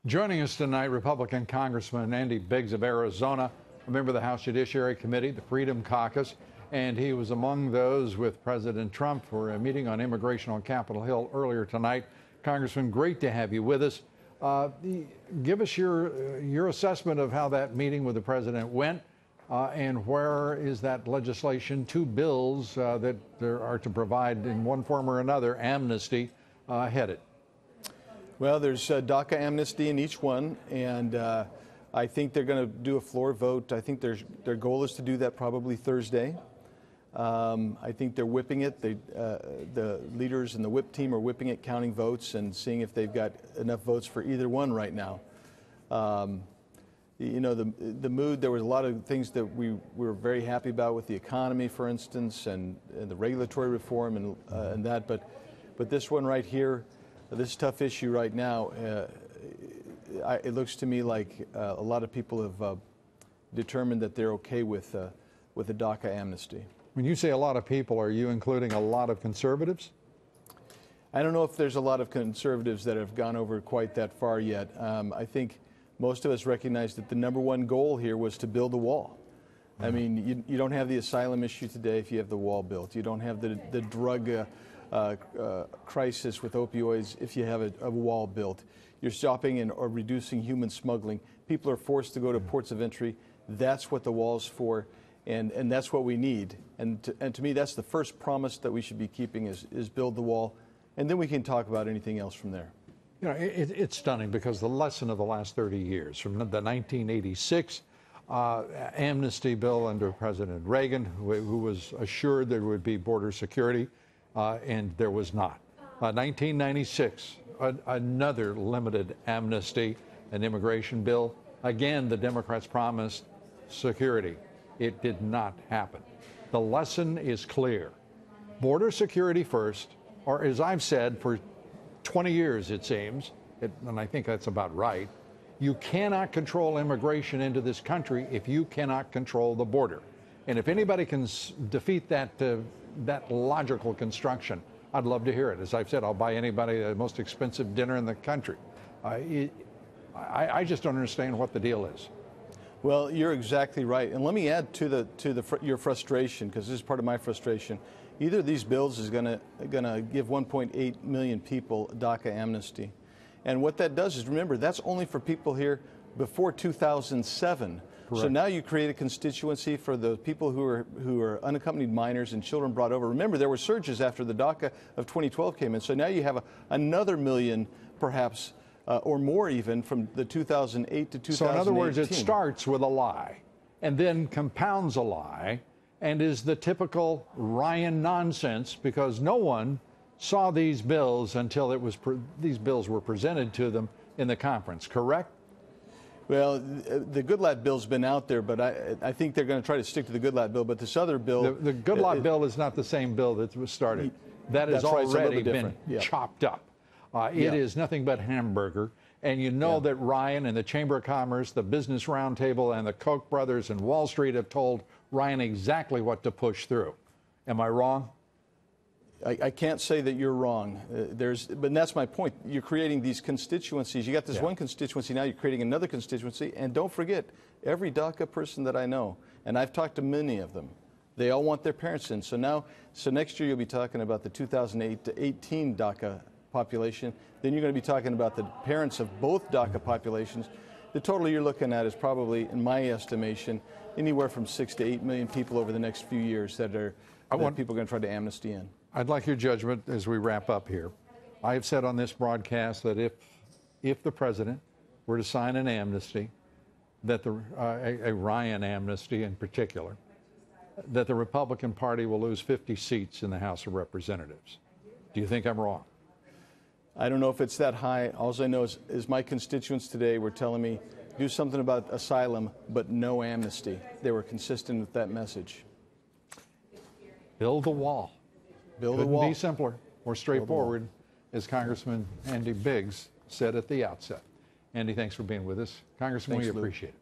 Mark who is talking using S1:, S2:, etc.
S1: Joining us tonight, Republican Congressman Andy Biggs of Arizona, a member of the House Judiciary Committee, the Freedom Caucus, and he was among those with President Trump for a meeting on immigration on Capitol Hill earlier tonight. Congressman, great to have you with us. Give us your assessment of how that meeting with the president went, and where is that legislation, two bills that there are to provide in one form or another amnesty headed?
S2: Well, there's DACA amnesty in each one, and I think they're going to do a floor vote. I think their goal is to do that probably Thursday. I think they're whipping it. The leaders and the whip team are whipping it, counting votes and seeing if they've got enough votes for either one right now. You know, the mood, there was a lot of things that we were very happy about with the economy, for instance, and the regulatory reform and that. But this one right here, this tough issue right now, it looks to me like a lot of people have determined that they're okay with the DACA amnesty.
S1: When you say a lot of people, are you including a lot of conservatives?
S2: I don't know if there's a lot of conservatives that have gone over quite that far yet. I think most of us recognize that the number one goal here was to build a wall. I mean, you don't have the asylum issue today if you have the wall built. You don't have the drug crisis with opioids if you have a wall built. You're stopping or reducing human smuggling. People are forced to go to ports of entry. That's what the wall's for, and that's what we need. And to me, that's the first promise that we should be keeping is build the wall, and then we can talk about anything else from there.
S1: You know, it's stunning because the lesson of the last 30 years, from the 1986 amnesty bill under President Reagan, who was assured there would be border security, and there was not. 1996, another limited amnesty, an immigration bill. Again, the Democrats promised security. It did not happen. The lesson is clear. Border security first, or as I've said for 20 years, it seems, and I think that's about right, you cannot control immigration into this country if you cannot control the border. And if anybody can defeat that logical construction, I'd love to hear it. As I've said, I'll buy anybody the most expensive dinner in the country. I just don't understand what the deal is.
S2: Well, you're exactly right. And let me add to your frustration, because this is part of my frustration. Either of these bills is going to give 1.8 million people DACA amnesty. And what that does is, remember, that's only for people here before 2007. Correct. So now you create a constituency for the people who are unaccompanied minors and children brought over. Remember, there were surges after the DACA of 2012 came in. So now you have another million, perhaps, or more even, from the 2008 to 2018.
S1: So in other words, it starts with a lie and then compounds a lie and is the typical Ryan nonsense, because no one saw these bills until these bills were presented to them in the conference, correct?
S2: Well, the Goodlatte bill's been out there, but I think they're going to try to stick to the Goodlatte bill. But this other bill...
S1: The Goodlatte bill is not the same bill that was started. That has already been chopped up. It is nothing but hamburger. And you know that Ryan and the Chamber of Commerce, the Business Roundtable, and the Koch brothers and Wall Street have told Ryan exactly what to push through. Am I wrong?
S2: I can't say that you're wrong. But that's my point. You're creating these constituencies. You got this one constituency, now you're creating another constituency. And don't forget, every DACA person that I know, and I've talked to many of them, they all want their parents in. So next year you'll be talking about the 2008 to 18 DACA population. Then you're going to be talking about the parents of both DACA populations. The total you're looking at is probably, in my estimation, anywhere from 6 to 8 million people over the next few years that people are going to try to amnesty in.
S1: I'd like your judgment as we wrap up here. I have said on this broadcast that if the president were to sign an amnesty, that a Ryan amnesty in particular, that the Republican Party will lose 50 seats in the House of Representatives. Do you think I'm wrong?
S2: I don't know if it's that high. All I know is my constituents today were telling me, do something about asylum, but no amnesty. They were consistent with that message.
S1: Build the wall.
S2: Build the wall.
S1: Couldn't be simpler or straightforward, as Congressman Andy Biggs said at the outset. Andy, thanks for being with us. Congressman, we appreciate it.